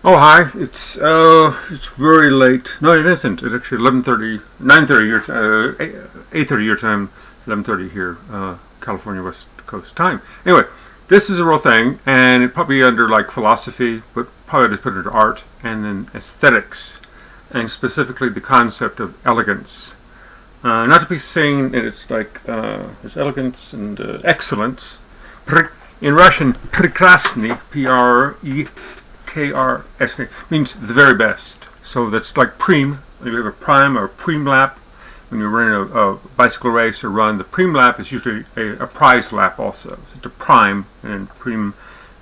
Oh, hi. It's very late. No, it isn't. It's actually 11:30, 9:30 your 8:30 your time, 11:30 here, California West Coast time. Anyway, this is a real thing, and it probably under like philosophy, but probably just put it into art and then aesthetics, and specifically the concept of elegance. Not to be saying that it's like there's elegance and excellence. In Russian, prekrasny, P-R-E-K-R-S-N, means the very best. So that's like prime. You have a prime or prime lap. When you're running a bicycle race or run, the prime lap is usually a prize lap also. So it's a prime, and prime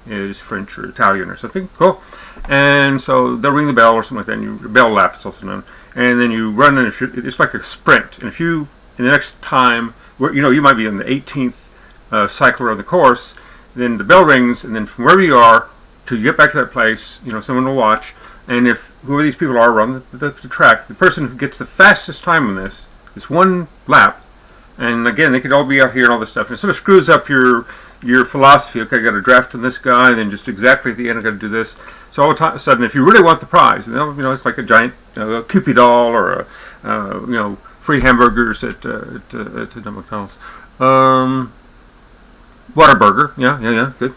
is French or Italian or something. Cool. And so they'll ring the bell or something like that. And bell lap is also known. And then you run, and it's like a sprint. And if you, in the next time, you might be in the 18th cycle around the course, then the bell rings, and then from wherever you are till you get back to that place, someone will watch. And if whoever these people are around the track, the person who gets the fastest time on this one lap, and again, they could all be out here and all this stuff, and it sort of screws up your philosophy. Okay, I got to draft on this guy, and then just exactly at the end, I got to do this. So all of a sudden, if you really want the prize, it's like a giant Cupid doll or free hamburgers at McDonald's. Whataburger, yeah, good,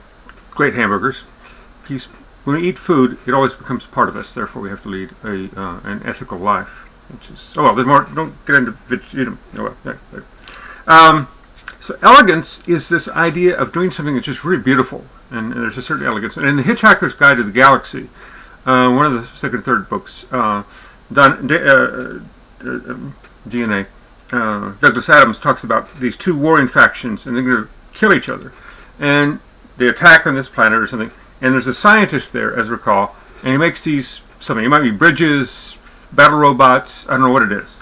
great hamburgers. When we eat food, it always becomes part of us. Therefore, we have to lead an ethical life. Which is there's more. Don't get into so elegance is this idea of doing something that's just really beautiful, and there's a certain elegance. And in the Hitchhiker's Guide to the Galaxy, one of the second and third books, DNA, Douglas Adams talks about these two warring factions, and they're going to kill each other, and they attack on this planet or something. And there's a scientist there, as I recall, and he makes these something. It might be bridges, battle robots, I don't know what it is.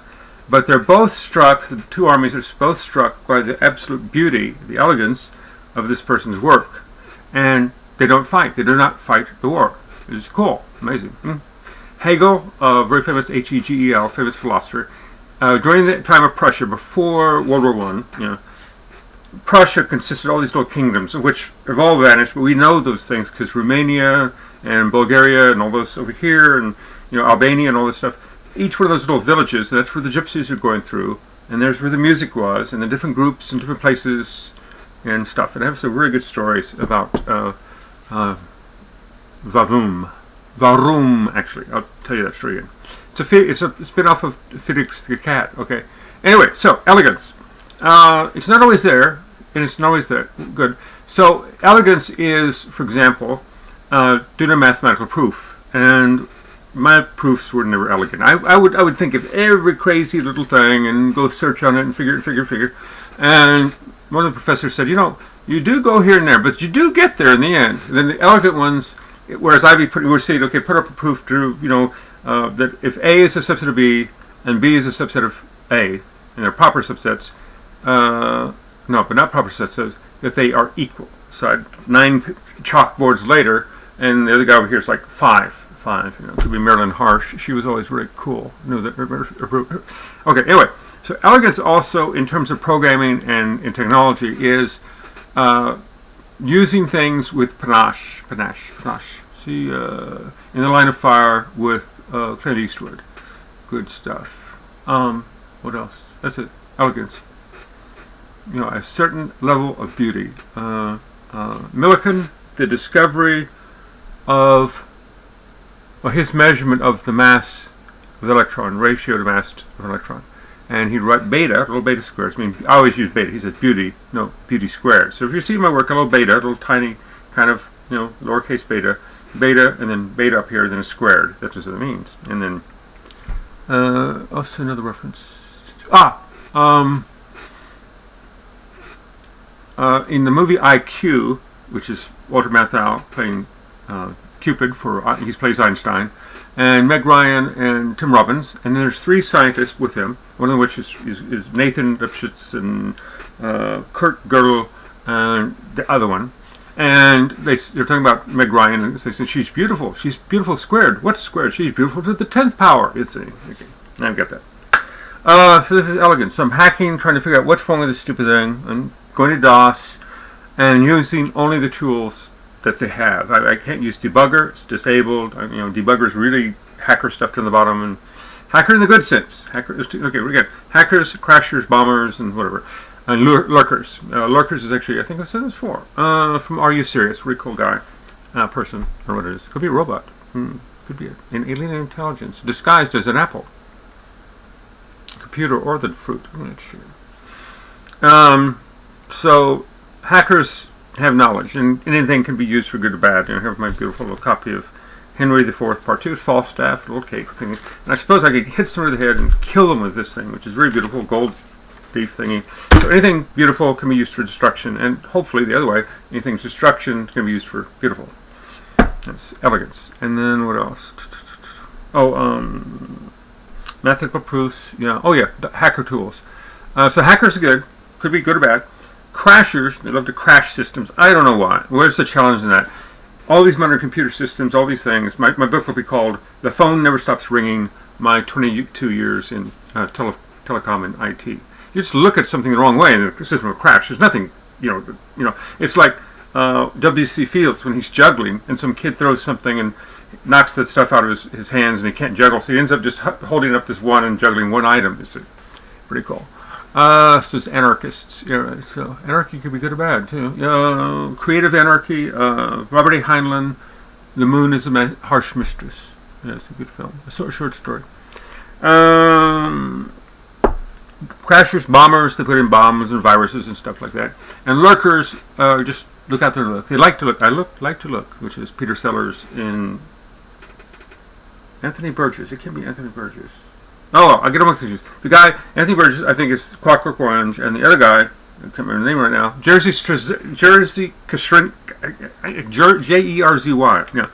But they're both struck, the two armies are both struck by the absolute beauty, the elegance of this person's work. And they don't fight. They do not fight the war. It's cool. Amazing. Hegel, very famous Hegel, famous philosopher, during the time of Prussia, before World War I, Prussia consisted of all these little kingdoms, of which have all vanished, but we know those things because Romania and Bulgaria and all those over here, and Albania and all this stuff, each one of those little villages, that's where the gypsies are going through, and there's where the music was, and the different groups and different places and stuff. And I have some really good stories about Varum, actually. I'll tell you that story again. It's a spin-off of Felix the Cat, okay? Anyway, so, elegance. It's not always there, and it's not always that good. So, elegance is, for example, doing a mathematical proof, and my proofs were never elegant. I would think of every crazy little thing and go search on it and figure. And one of the professors said, you do go here and there, but you do get there in the end. And then the elegant ones, whereas we're saying, okay, put up a proof to, that if A is a subset of B and B is a subset of A, and they're proper subsets, no, but not proper subsets, that they are equal. So 9 chalkboards later, and the other guy over here is like 5. It could be Marilyn Harsh. She was always very cool. Knew that. Okay. Anyway, so elegance also, in terms of programming and in technology, is using things with panache. See, In the Line of Fire with Clint Eastwood. Good stuff. What else? That's it. Elegance. A certain level of beauty. Millikan, the discovery of his measurement of the mass of the electron, ratio to mass of an electron. And he'd write beta, little beta squares. I always use beta. He says beauty squared. So if you see my work, a little beta, a little tiny kind of, lowercase beta, and then beta up here, then a squared. That's what it means. And then, also another reference. In the movie IQ, which is Walter Matthau playing Cupid he plays Einstein, and Meg Ryan and Tim Robbins, and then there's 3 scientists with him, one of which is Nathan Lipschitz and Kurt Gödel and the other one, and they're talking about Meg Ryan, and they say she's beautiful squared. What's squared? She's beautiful to the 10th power. Okay, I got that. So this is elegance. So I'm hacking, trying to figure out what's wrong with this stupid thing, and going to DOS, and using only the tools that they have. I can't use debugger. It's disabled. Debugger is really hacker stuff to the bottom, and hacker in the good sense. Okay, we got hackers, crashers, bombers, and whatever. And lurkers. Lurkers is actually, I think I said this before, from Are You Serious? Really cool guy, person, or what it is. Could be a robot. Could be an alien intelligence disguised as an apple, computer, or the fruit. I'm not sure. So hackers have knowledge, and anything can be used for good or bad. I have my beautiful little copy of Henry IV, Part 2, Falstaff, little cake thing. And I suppose I could hit someone in the head and kill them with this thing, which is very beautiful, gold leaf thingy. So anything beautiful can be used for destruction, and hopefully the other way, anything destruction can be used for beautiful. That's elegance. And then what else? Mathematical proofs. Yeah. Oh yeah, hacker tools. So hackers are good. Could be good or bad. Crashers, they love to crash systems. I don't know why. Where's the challenge in that? All these modern computer systems, all these things. My book will be called "The Phone Never Stops Ringing: My 22 Years in Telecom and IT." You just look at something the wrong way, and the system will crash. There's nothing, It's like W.C. Fields when he's juggling, and some kid throws something and knocks that stuff out of his hands, and he can't juggle, so he ends up just holding up this one and juggling one item. It's pretty cool. So it's anarchists. So anarchy could be good or bad too. Creative anarchy. Robert A. Heinlein. The Moon is a Harsh Mistress. Yeah, it's a good film. A short story. Crashers, bombers. They put in bombs and viruses and stuff like that. And lurkers just look out there and look. They like to look. Like to look, which is Peter Sellers in Anthony Burgess. It can't be Anthony Burgess. Oh, I'll get them confused. The guy, Anthony Burgess, I think is Clockwork Orange, and the other guy, I can't remember the name right now, Jerzy Jerzy. Yeah.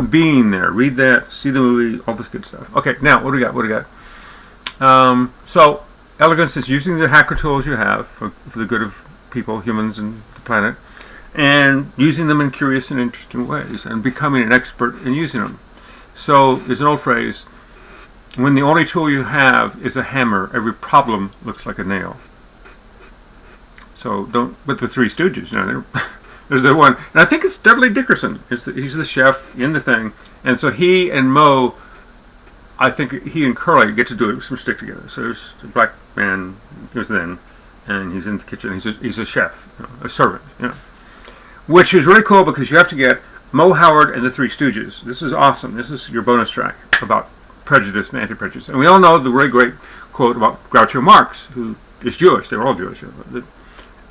Being there. Read that, see the movie, all this good stuff. Okay, now, what do we got? So, elegance is using the hacker tools you have for the good of people, humans, and the planet, and using them in curious and interesting ways, and becoming an expert in using them. So, there's an old phrase, when the only tool you have is a hammer, every problem looks like a nail. So don't. But the Three Stooges, there's that one, and I think it's Dudley Dickerson. He's the chef in the thing, and so he and Moe, I think he and Curly get to do some stick together. So there's a black man who's then, and he's in the kitchen. He's a chef, a servant, which is really cool because you have to get Moe Howard and the Three Stooges. This is awesome. This is your bonus track about prejudice and anti-prejudice. And we all know the really great quote about Groucho Marx, who is Jewish. They were all Jewish.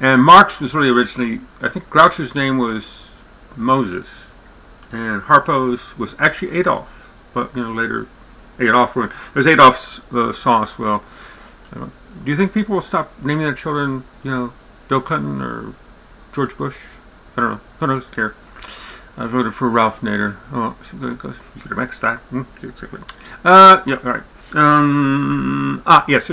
And Marx was really originally, I think Groucho's name was Moses, and Harpo's was actually Adolf. But later Adolf. There's Adolf's sauce. Well, do you think people will stop naming their children, Bill Clinton or George Bush? I don't know. Who knows? Here. I voted for Ralph Nader. Oh, you could have mixed that. Exactly. Yeah, all right. Yes.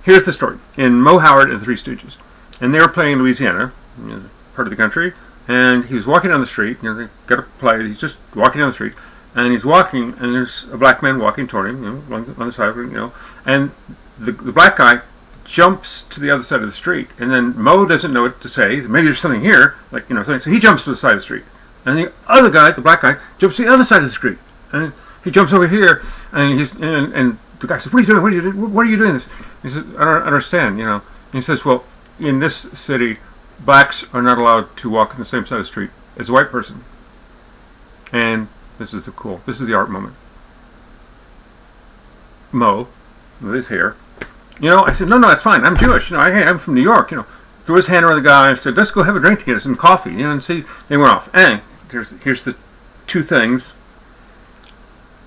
Here's the story. In Moe Howard and the Three Stooges. And they were playing in Louisiana, part of the country, and he was walking down the street. They got a play. He's just walking down the street, and he's walking, and there's a black man walking toward him, on the side, and the black guy jumps to the other side of the street, and then Moe doesn't know what to say. Maybe there's something here, something. So he jumps to the side of the street. And the other guy, the black guy, jumps to the other side of the street, and he jumps over here, and and the guy says, "What are you doing? What are you doing this?" He says, "I don't understand." And he says, "Well, in this city, blacks are not allowed to walk on the same side of the street as a white person." And this is the art moment. Moe, with his hair, I said, "No, it's fine. I'm Jewish. I'm from New York." Threw his hand around the guy and said, "Let's go have a drink together, some coffee." And see, they went off. And here's the two things.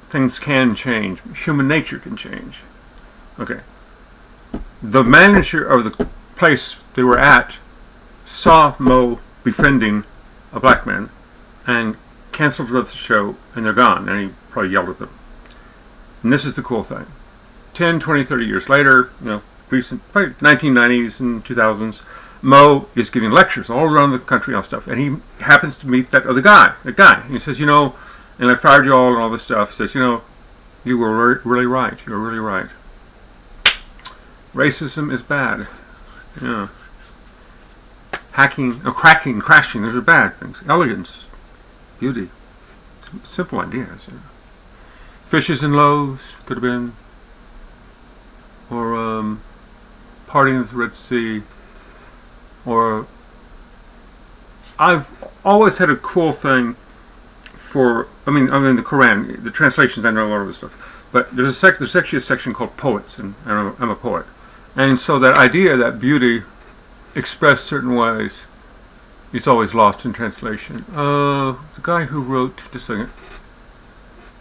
Things can change. Human nature can change. Okay. The manager of the place they were at saw Moe befriending a black man and canceled the show, and they're gone. And he probably yelled at them. And this is the cool thing. 10, 20, 30 years later, recent, probably 1990s and 2000s, Moe is giving lectures all around the country on stuff, and he happens to meet that other guy. And he says, and I fired you all and all this stuff. He says, you were really right. You were really right. Racism is bad. Hacking, cracking, crashing, those are bad things. Elegance, beauty, simple ideas. You know. Fishes and loaves could have been, or parting with the Red Sea, or I've always had a cool thing for, I mean the Quran, the translations, I know a lot of this stuff, but there's actually a section called poets, and I'm a poet, and so that idea that beauty expressed certain ways is always lost in translation. The guy who wrote, just a second,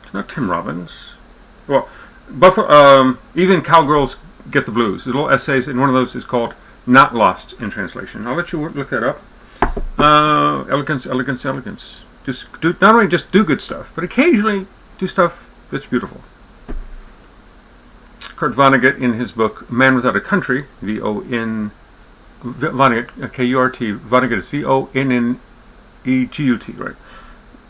it's not Tim Robbins. Well, even Cowgirls Get the Blues. The little essays, and one of those is called Not Lost in Translation. I'll let you look that up. Elegance, elegance, elegance. Not only just do good stuff, but occasionally do stuff that's beautiful. Kurt Vonnegut, in his book Man Without a Country, Vonnegut, K-U-R-T, Vonnegut is V-O-N-N-E-G-U-T, right?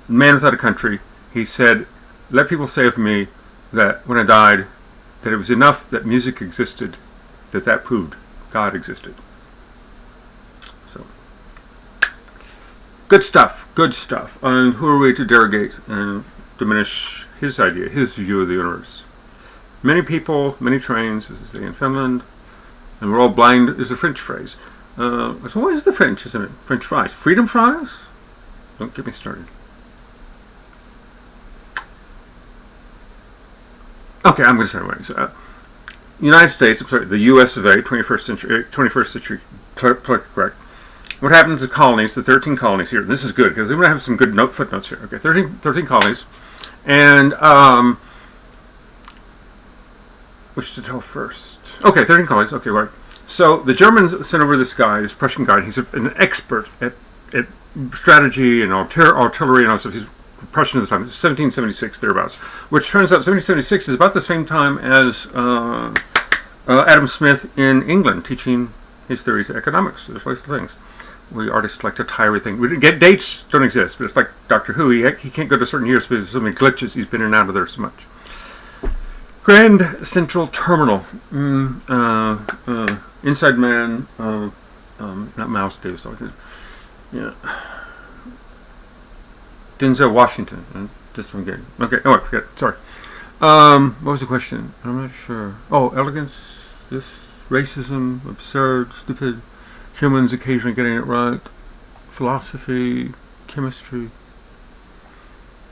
Man Without a Country, he said, let people say of me that when I died, that it was enough that music existed, that proved God existed. So, good stuff, good stuff. And who are we to derogate and diminish his idea, his view of the universe? Many people, many trains, as they say in Finland, and we're all blind is a French phrase. So what is the French, isn't it? French fries. Freedom fries? Don't get me started. Okay, I'm going to say it anyway. United States, I'm sorry, the U.S. of A., 21st century, correct. What happens to colonies, the 13 colonies here, and this is good, because we're going to have some good footnotes here. Okay, 13 colonies, and, which to tell first? Okay, 13 colonies, okay, right. So the Germans sent over this guy, this Prussian guy, he's an expert at strategy and artillery and all stuff. He's Prussian at the time. It's 1776, thereabouts. Which turns out 1776 is about the same time as Adam Smith in England, teaching his theories of economics. There's lots of things. We artists like to tie everything. Dates don't exist, but it's like Doctor Who. He can't go to certain years because there's so many glitches. He's been in and out of there so much. Grand Central Terminal. Inside Man. Not Mouse Davis. Yeah. Denzel Washington. Just forget. Okay. Oh, I forget. Sorry. What was the question? I'm not sure. Oh, elegance. This racism, absurd, stupid. Humans occasionally getting it right. Philosophy, chemistry.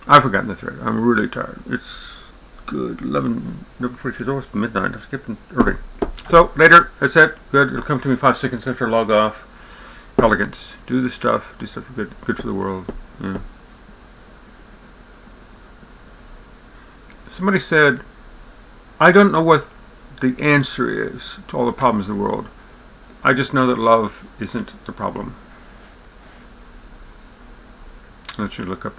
I've forgotten the thread. I'm really tired. It's good. 11:42. It's almost midnight. I'm skipping early. So later, that's it. Good. It'll come to me 5 seconds after I log off. Elegance. Do the stuff. Do stuff good for the world. Yeah. Somebody said, I don't know what the answer is to all the problems of the world. I just know that love isn't the problem. Let's look up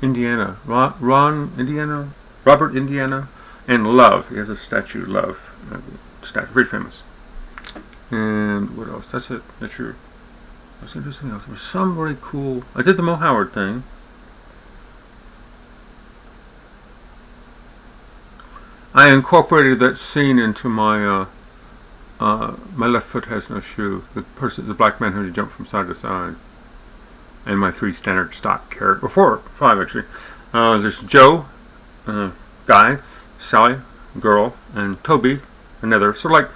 Indiana. Robert Indiana, and Love. He has a statue, Love. Very famous. And what else? That's it. That's your. What's interesting else? There was some very cool. I did the Mo Howard thing. I incorporated that scene into my My Left Foot Has No Shoe. The black man who jumped from side to side, and my 3 standard stock characters, or 4, 5 actually. There's Joe, guy, Sally, girl, and Toby, another. So like,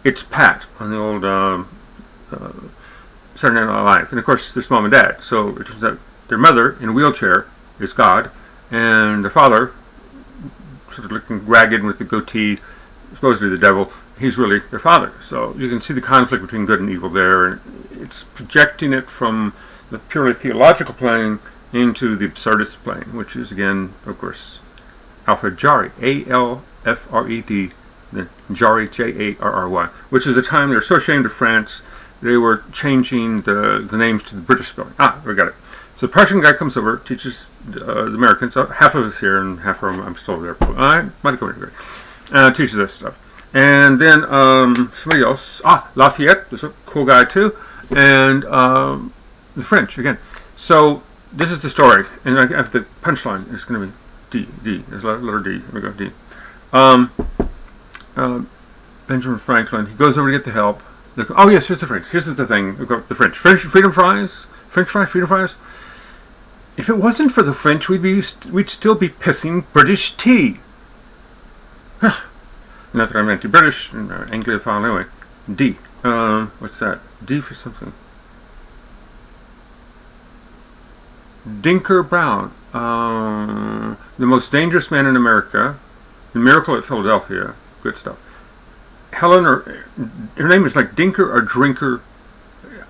it's Pat on the old Saturday Night Live, and of course there's mom and dad. So it turns out their mother in a wheelchair is God, and their father, sort of looking ragged with the goatee, supposedly the devil, he's really their father. So you can see the conflict between good and evil there. It's projecting it from the purely theological plane into the absurdist plane, which is, again, of course, Alfred Jarry, A-L-F-R-E-D, then Jarry, J-A-R-R-Y, which is the time they were so ashamed of France, they were changing the names to the British spelling. We got it. So the Prussian guy comes over, teaches the Americans, half of us here and half of them, I'm still there. Might go here. Teaches us stuff. And then somebody else, Lafayette, is a cool guy too, and the French, again. So this is the story, and I have the punchline. It's going to be D. There's a letter D. Here we go, D. Benjamin Franklin, he goes over to get the help. Look, oh yes, here's the French. Here's the thing. We've got the French. Freedom fries. French fries. Freedom fries. If it wasn't for the French, we'd still be pissing British tea. Not that I'm anti-British, Anglophile anyway. D. What's that? D for something. Dinker Brown. The Most Dangerous Man in America. The Miracle at Philadelphia. Good stuff. Helen, or her name is like Dinker or Drinker.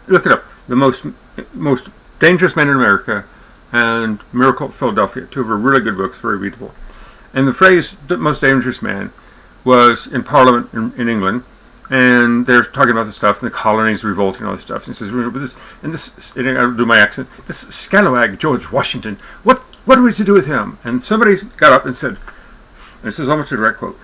Look it up. The most Dangerous Man in America and Miracle at Philadelphia. Two of her really good books, very readable. And the phrase "the most dangerous man" was in Parliament in England, and they're talking about this stuff, and the colonies revolting and all this stuff. And he says, and I'll do my accent, this scalawag George Washington, what are we to do with him? And somebody got up and said, and this is almost a direct quote,